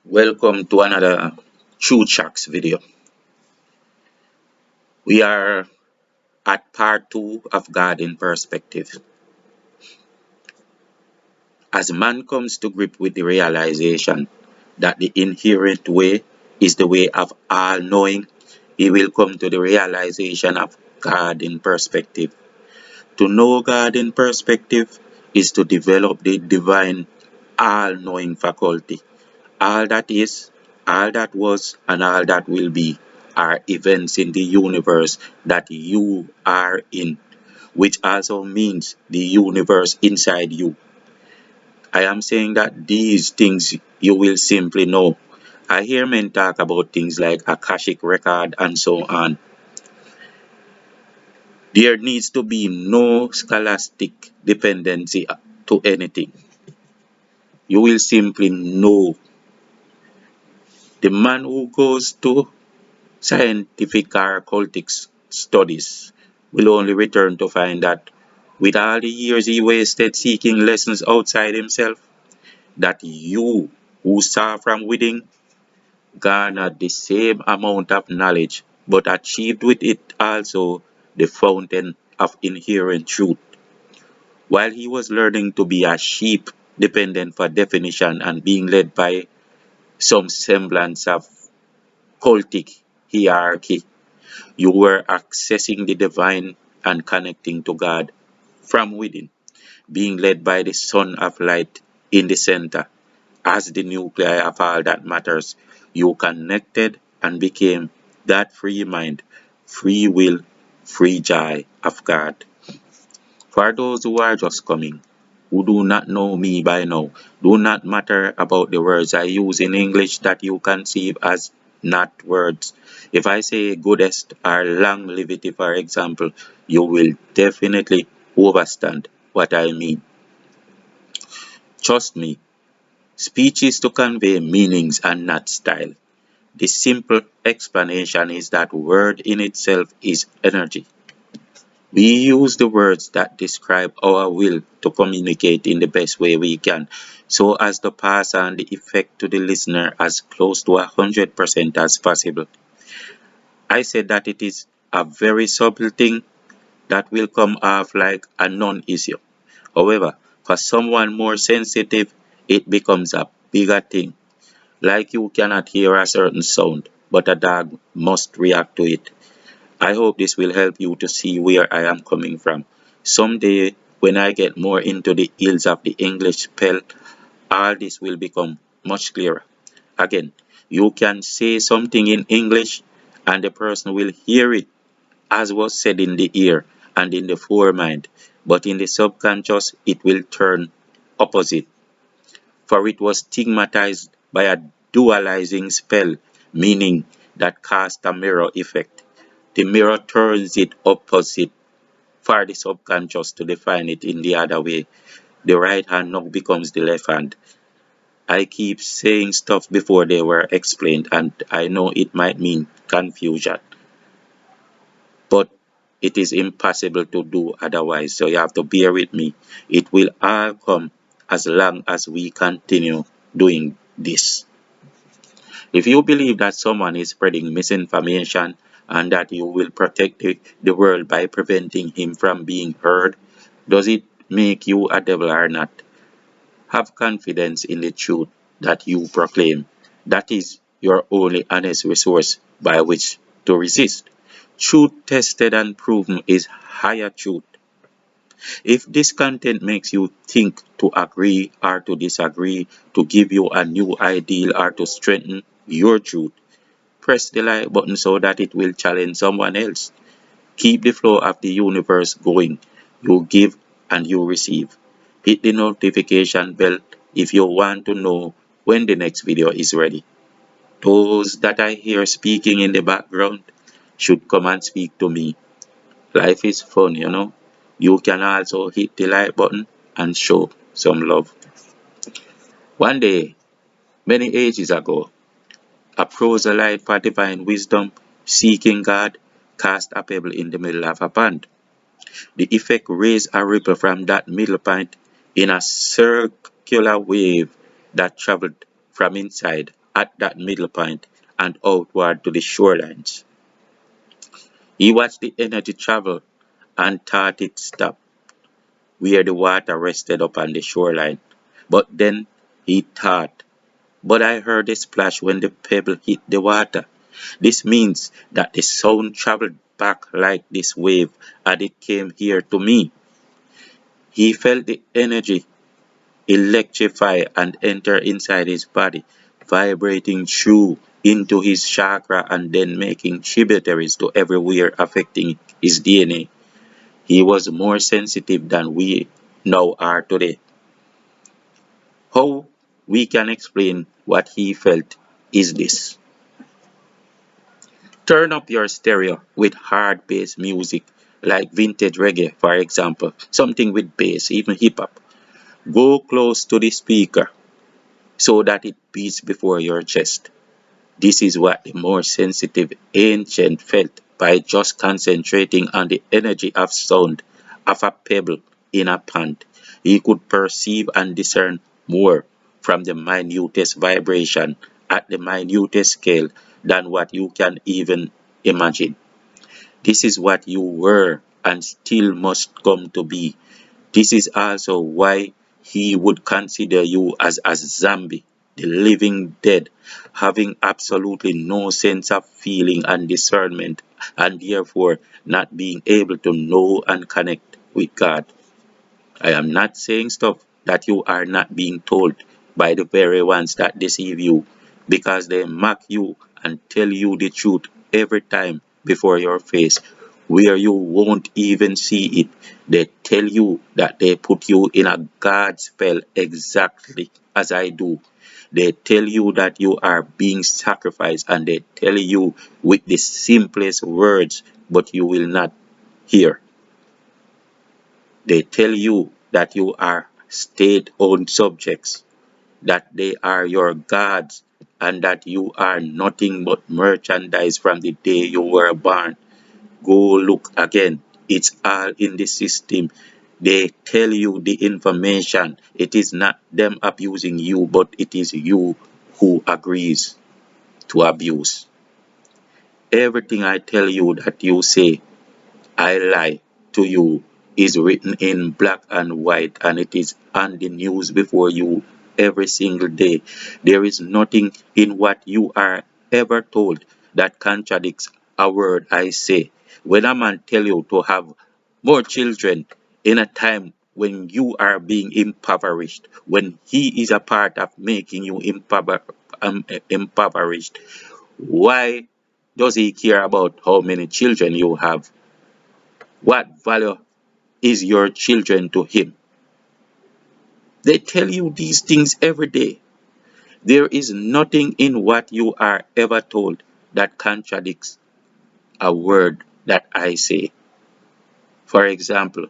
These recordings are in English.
Welcome to another SHOCKS video. We are at part 2 of God in perspective. As man comes to grip with the realization that the inherent way is the way of all knowing, he will come to the realization of God in perspective. To know God in perspective is to develop the divine all knowing faculty. All that is, all that was, and all that will be are events in the universe that you are in, which also means the universe inside you. I am saying that these things you will simply know. I hear men talk about things like Akashic record and so on. There needs to be no scholastic dependency to anything. You will simply know. The man who goes to scientific or occultic studies will only return to find that with all the years he wasted seeking lessons outside himself, that you who saw from within garnered the same amount of knowledge, but achieved with it also the fountain of inherent truth. While he was learning to be a sheep, dependent for definition and being led by some semblance of cultic hierarchy, you were accessing the divine and connecting to God from within, being led by the Son of Light in the center. As the nuclei of all that matters, you connected and became that free mind, free will, free joy of God. For those who are just coming, who do not know me by now, do not matter about the words I use in English that you conceive as not words. If I say goodest or longevity, for example, you will definitely understand what I mean. Trust me, speech is to convey meanings and not style. The simple explanation is that word in itself is energy. We use the words that describe our will to communicate in the best way we can, so as to pass on the effect to the listener as close to 100% as possible. I said that it is a very subtle thing that will come off like a non-issue. However, for someone more sensitive, it becomes a bigger thing. Like you cannot hear a certain sound, but a dog must react to it. I hope this will help you to see where I am coming from. Someday, when I get more into the ills of the English spell, all this will become much clearer. Again, you can say something in English and the person will hear it as was said in the ear and in the foremind, but in the subconscious it will turn opposite, for it was stigmatized by a dualizing spell, meaning that cast a mirror effect. The mirror turns it opposite for the subconscious to define it in the other way. The right hand now becomes the left hand. I keep saying stuff before they were explained, and I know it might mean confusion, but it is impossible to do otherwise. So you have to bear with me. It will all come as long as we continue doing this. If you believe that someone is spreading misinformation and that you will protect the world by preventing him from being heard, does it make you a devil or not? Have confidence in the truth that you proclaim. That is your only honest resource by which to resist. Truth tested and proven is higher truth. If this content makes you think to agree or to disagree, to give you a new ideal or to strengthen your truth, press the like button so that it will challenge someone else. Keep the flow of the universe going. You give and you receive. Hit the notification bell if you want to know when the next video is ready. Those that I hear speaking in the background should come and speak to me. Life is fun, you know. You can also hit the like button and show some love. One day, many ages ago, a proselyte for divine wisdom, seeking God, cast a pebble in the middle of a pond. The effect raised a ripple from that middle point in a circular wave that traveled from inside at that middle point and outward to the shorelines. He watched the energy travel and thought it stopped where the water rested upon the shoreline. But then he thought, but I heard a splash when the pebble hit the water. This means that the sound traveled back like this wave and it came here to me. He felt the energy electrify and enter inside his body, vibrating through into his chakra and then making tributaries to everywhere affecting his DNA. He was more sensitive than we now are today. How we can explain what he felt is this. Turn up your stereo with hard bass music like vintage reggae, for example, something with bass, even hip hop. Go close to the speaker so that it beats before your chest. This is what the more sensitive ancient felt by just concentrating on the energy of sound of a pebble in a pond. He could perceive and discern more from the minutest vibration at the minutest scale than what you can even imagine. This is what you were and still must come to be. This is also why he would consider you as a zombie, the living dead, having absolutely no sense of feeling and discernment, and therefore not being able to know and connect with God. I am not saying stuff that you are not being told by the very ones that deceive you, because they mock you and tell you the truth every time before your face, where you won't even see it. They tell you that they put you in a God spell exactly as I do. They tell you that you are being sacrificed and they tell you with the simplest words, but you will not hear. They tell you that you are state-owned subjects, that they are your gods, and that you are nothing but merchandise from the day you were born. Go look again. It's all in the system. They tell you the information. It is not them abusing you, but it is you who agrees to abuse. Everything I tell you that you say I lie to you is written in black and white and it is on the news before you every single day. There is nothing in what you are ever told that contradicts a word I say. When a man tell you to have more children in a time when you are being impoverished, when he is a part of making you impoverished, why does he care about how many children you have? What value is your children to him? They tell you these things every day. There is nothing in what you are ever told that contradicts a word that I say. For example,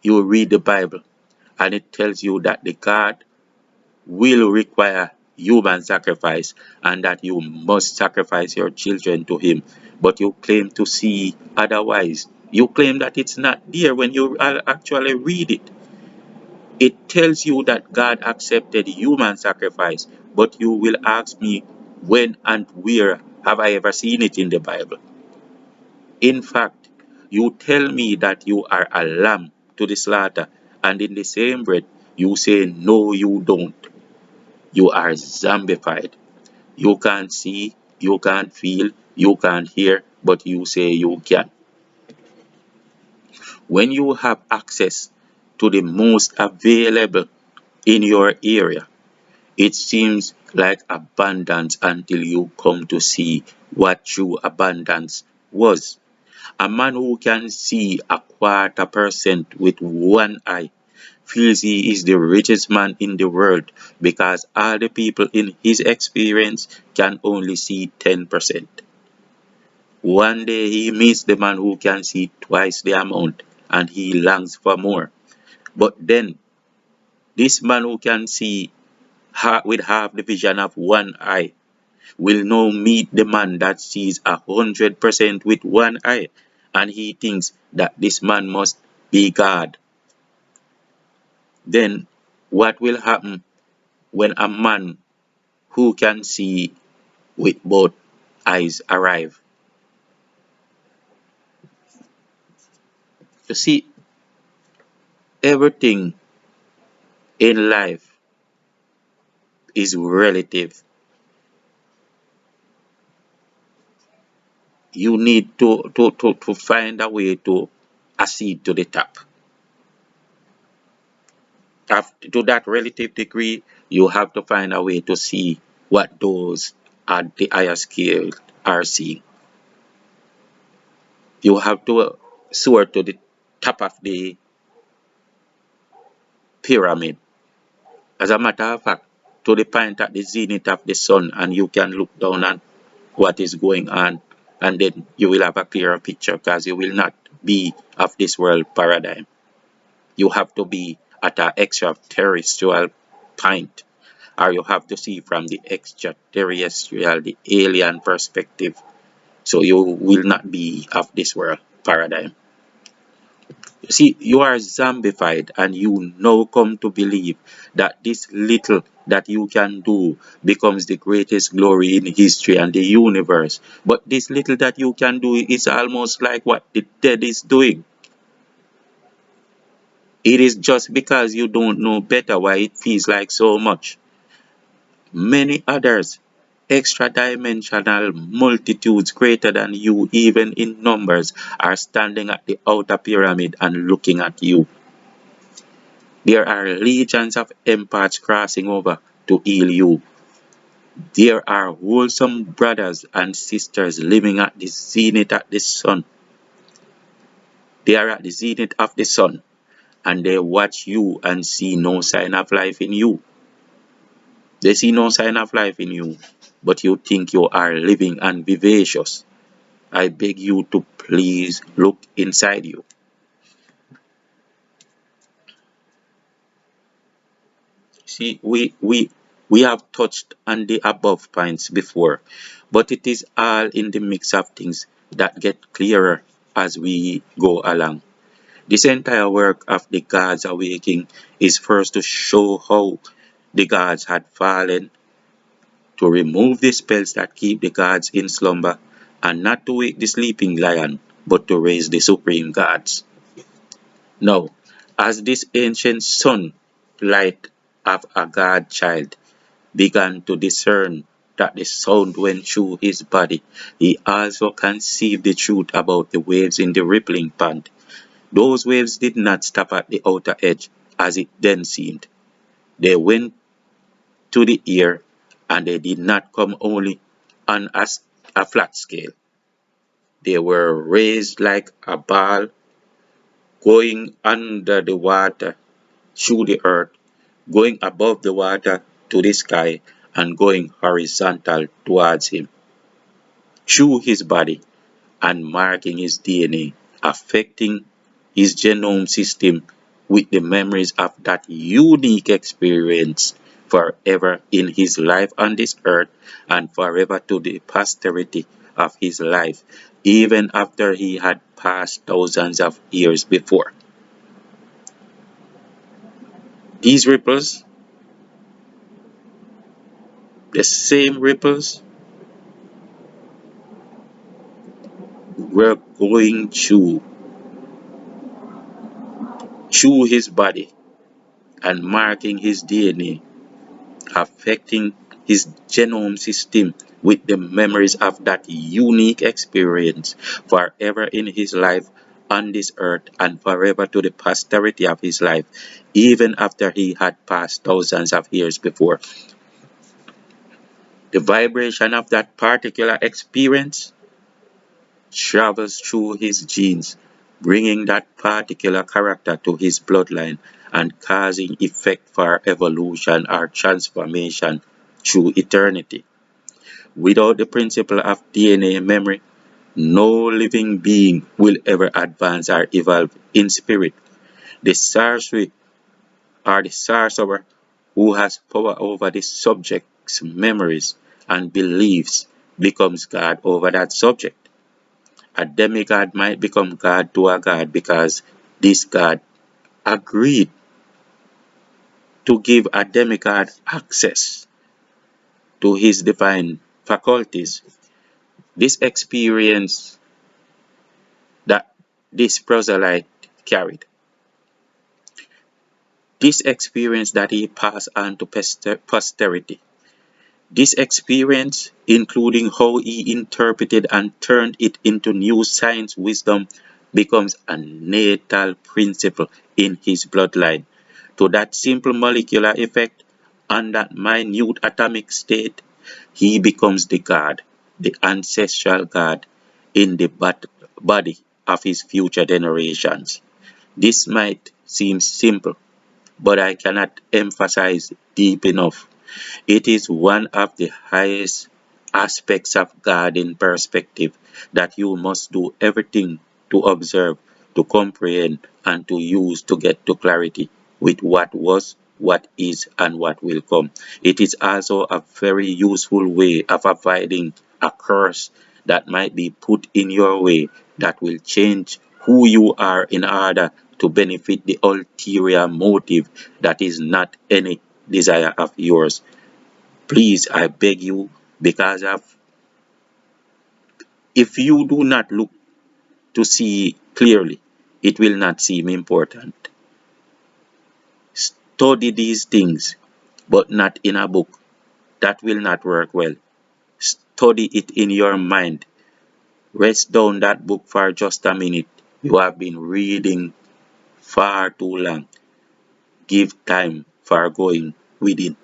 you read the Bible and it tells you that the God will require human sacrifice and that you must sacrifice your children to him. But you claim to see otherwise. You claim that it's not there when you actually read it. It tells you that God accepted human sacrifice, but you will ask me when and where have I ever seen it in the Bible? In fact, you tell me that you are a lamb to the slaughter, and in the same breath, you say, no, you don't. You are zombified. You can't see, you can't feel, you can't hear, but you say you can. When you have access to the most available in your area, it seems like abundance until you come to see what true abundance was. A man who can see a 1/4% with one eye feels he is the richest man in the world because all the people in his experience can only see 10%. One day he meets the man who can see twice the amount and he longs for more. But then this man who can see with half the vision of one eye will now meet the man that sees 100% with one eye, and he thinks that this man must be God. Then what will happen when a man who can see with both eyes arrive. You see, everything in life is relative. You need to find a way to accede to the top. To that relative degree, you have to find a way to see what those at the higher scale are seeing. You have to soar to the top of the pyramid. As a matter of fact, to the point at the zenith of the sun, and you can look down on what is going on, and then you will have a clearer picture because you will not be of this world paradigm. You have to be at an extraterrestrial point, or you have to see from the extraterrestrial, the alien perspective. So you will not be of this world paradigm. You see, you are zombified, and you now come to believe that this little that you can do becomes the greatest glory in history and the universe. But this little that you can do is almost like what the dead is doing. It is just because you don't know better why it feels like so much. Many others, extra dimensional multitudes greater than you, even in numbers, are standing at the outer pyramid and looking at you. There are legions of empaths crossing over to heal you. There are wholesome brothers and sisters living at the zenith of the sun. They are at the zenith of the sun, and they watch you and see no sign of life in you. They see no sign of life in you, but you think you are living and vivacious. I beg you to please look inside you. See, we have touched on the above points before, but it is all in the mix of things that get clearer as we go along. This entire work of the gods awaking is first to show how the gods had fallen, to remove the spells that keep the gods in slumber, and not to wake the sleeping lion, but to raise the supreme gods. Now, as this ancient sun, light of a god child, began to discern that the sound went through his body, he also conceived the truth about the waves in the rippling pond. Those waves did not stop at the outer edge, as it then seemed. They went to the ear, and they did not come only on a flat scale. They were raised like a ball, going under the water, through the earth, going above the water to the sky, and going horizontal towards him, through his body, and marking his DNA, affecting his genome system with the memories of that unique experience forever in his life on this earth and forever to the posterity of his life, even after he had passed thousands of years before. These ripples, the same ripples, were going through his body and marking his DNA, affecting his genome system with the memories of that unique experience forever in his life on this earth and forever to the posterity of his life, even after he had passed thousands of years before. The vibration of that particular experience travels through his genes, bringing that particular character to his bloodline and causing effect for evolution or transformation through eternity. Without the principle of DNA memory, no living being will ever advance or evolve in spirit. The sorcery or the sorcerer who has power over the subject's memories and beliefs becomes God over that subject. A demigod might become God to a god because this god agreed to give a demigod access to his divine faculties. This experience that this proselyte carried, this experience that he passed on to posterity, this experience, including how he interpreted and turned it into new science wisdom, becomes a natal principle in his bloodline. To that simple molecular effect on that minute atomic state, he becomes the God, the ancestral God in the body of his future generations. This might seem simple, but I cannot emphasize deep enough. It is one of the highest aspects of God in perspective that you must do everything to observe, to comprehend, and to use to get to clarity with what was, what is, and what will come. It is also a very useful way of avoiding a curse that might be put in your way that will change who you are in order to benefit the ulterior motive that is not any desire of yours. Please, I beg you, because of if you do not look to see clearly, it will not seem important. Study these things, but not in a book. That will not work well. Study it in your mind. Rest down that book for just a minute. You have been reading far too long. Give time for going within.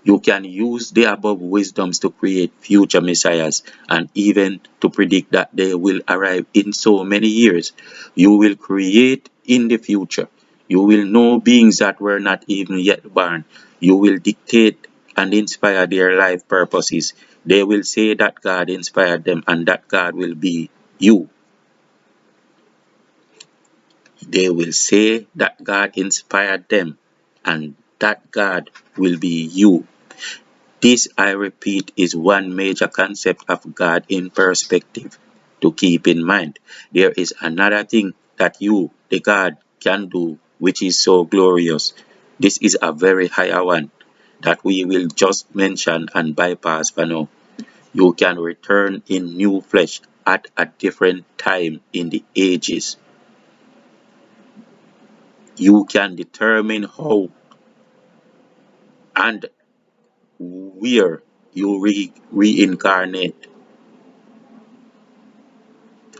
You can use the above wisdoms to create future messiahs and even to predict that they will arrive in so many years. You will create in the future. You will know beings that were not even yet born. You will dictate and inspire their life purposes. They will say that God inspired them and that God will be you. They will say that God inspired them and that God will be you. This, I repeat, is one major concept of God in perspective to keep in mind. There is another thing that you, the God, can do which is so glorious. This is a very higher one that we will just mention and bypass for now. You can return in new flesh at a different time in the ages. You can determine how and where you reincarnate,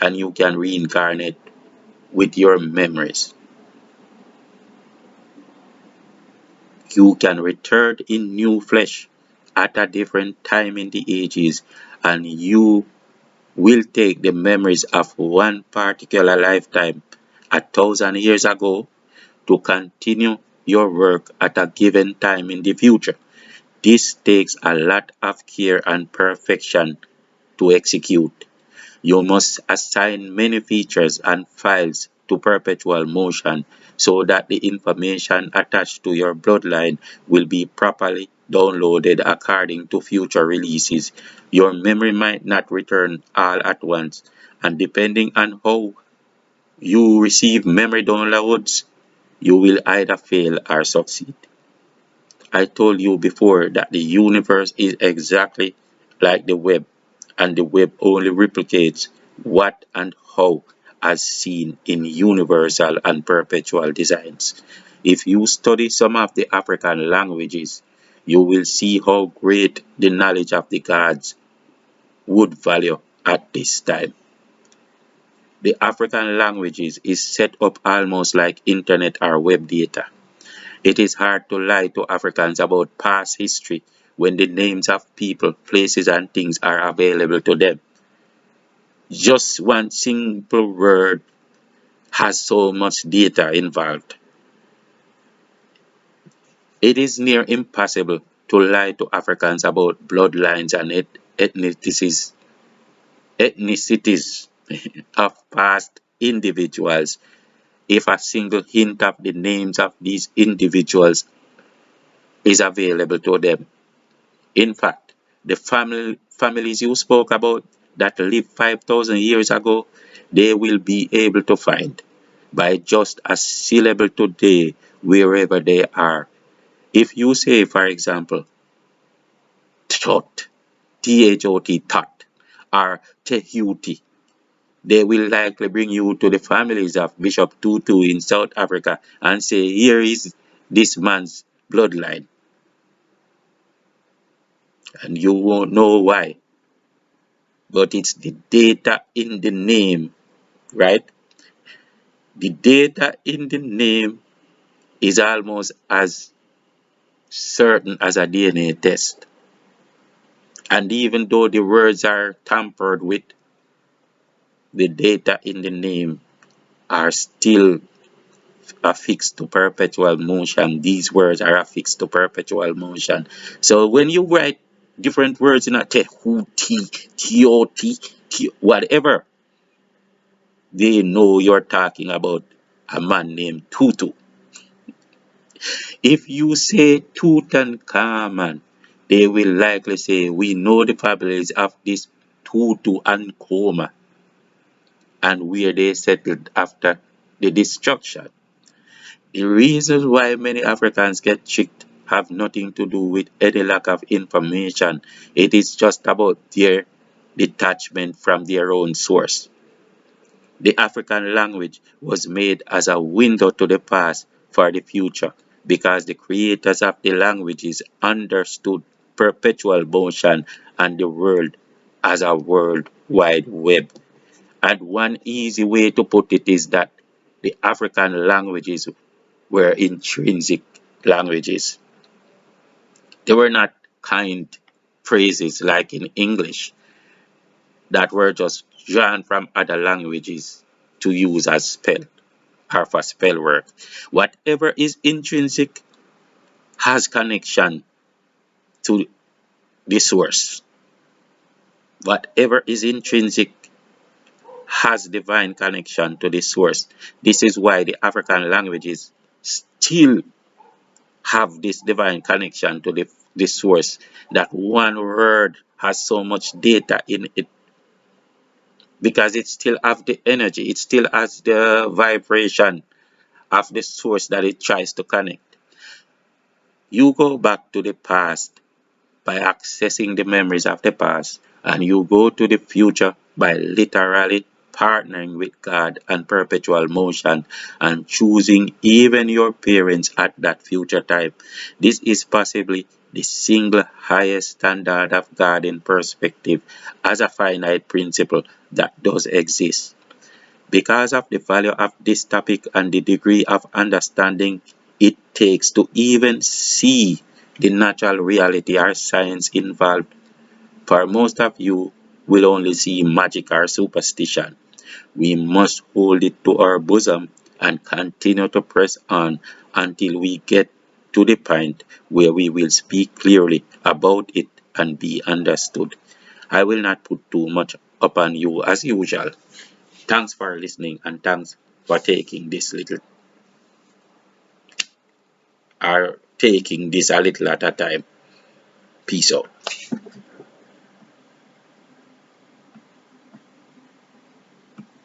and you can reincarnate with your memories. You can return in new flesh at a different time in the ages, and you will take the memories of one particular lifetime 1,000 years ago to continue your work at a given time in the future. This takes a lot of care and perfection to execute. You must assign many features and files to perpetual motion so that the information attached to your bloodline will be properly downloaded according to future releases. Your memory might not return all at once, and depending on how you receive memory downloads, you will either fail or succeed. I told you before that the universe is exactly like the web, and the web only replicates what and how as seen in universal and perpetual designs. If you study some of the African languages, you will see how great the knowledge of the gods would value at this time. The African languages is set up almost like internet or web data. It is hard to lie to Africans about past history when the names of people, places, and things are available to them. Just one simple word has so much data involved. It is near impossible to lie to Africans about bloodlines and ethnicities of past individuals if a single hint of the names of these individuals is available to them. In fact, the families you spoke about that lived 5,000 years ago, they will be able to find by just a syllable today wherever they are. If you say, for example, thought, T-H-O-T, thought, or Tehuti. They will likely bring you to the families of Bishop Tutu in South Africa and say, here is this man's bloodline. And you won't know why. But it's the data in the name, right? The data in the name is almost as certain as a DNA test. And even though the words are tampered with, the data in the name are still affixed to perpetual motion. These words are affixed to perpetual motion. So when you write different words in a tehuti, tioti, whatever, they know you're talking about a man named Tutu. If you say Tutankhamun, they will likely say, we know the families of this Tutu and Koma and where they settled after the destruction. The reasons why many Africans get tricked have nothing to do with any lack of information. It is just about their detachment from their own source. The African language was made as a window to the past for the future because the creators of the languages understood perpetual motion and the world as a world wide web. And one easy way to put it is that the African languages were intrinsic languages. They were not kind phrases like in English that were just drawn from other languages to use as spell or for spell work. Whatever is intrinsic has connection to the source. Whatever is intrinsic has divine connection to the source. This is why the African languages still have this divine connection to the source, that one word has so much data in it because it still has the energy, it still has the vibration of the source that it tries to connect. You go back to the past by accessing the memories of the past, and you go to the future by literally partnering with God and perpetual motion and choosing even your parents at that future time. This is possibly the single highest standard of God in perspective as a finite principle that does exist. Because of the value of this topic and the degree of understanding it takes to even see the natural reality or science involved, for most of you will only see magic or superstition. We must hold it to our bosom and continue to press on until we get to the point where we will speak clearly about it and be understood. I will not put too much upon you as usual. Thanks for listening and thanks for taking this little or taking this a little at a time. Peace out.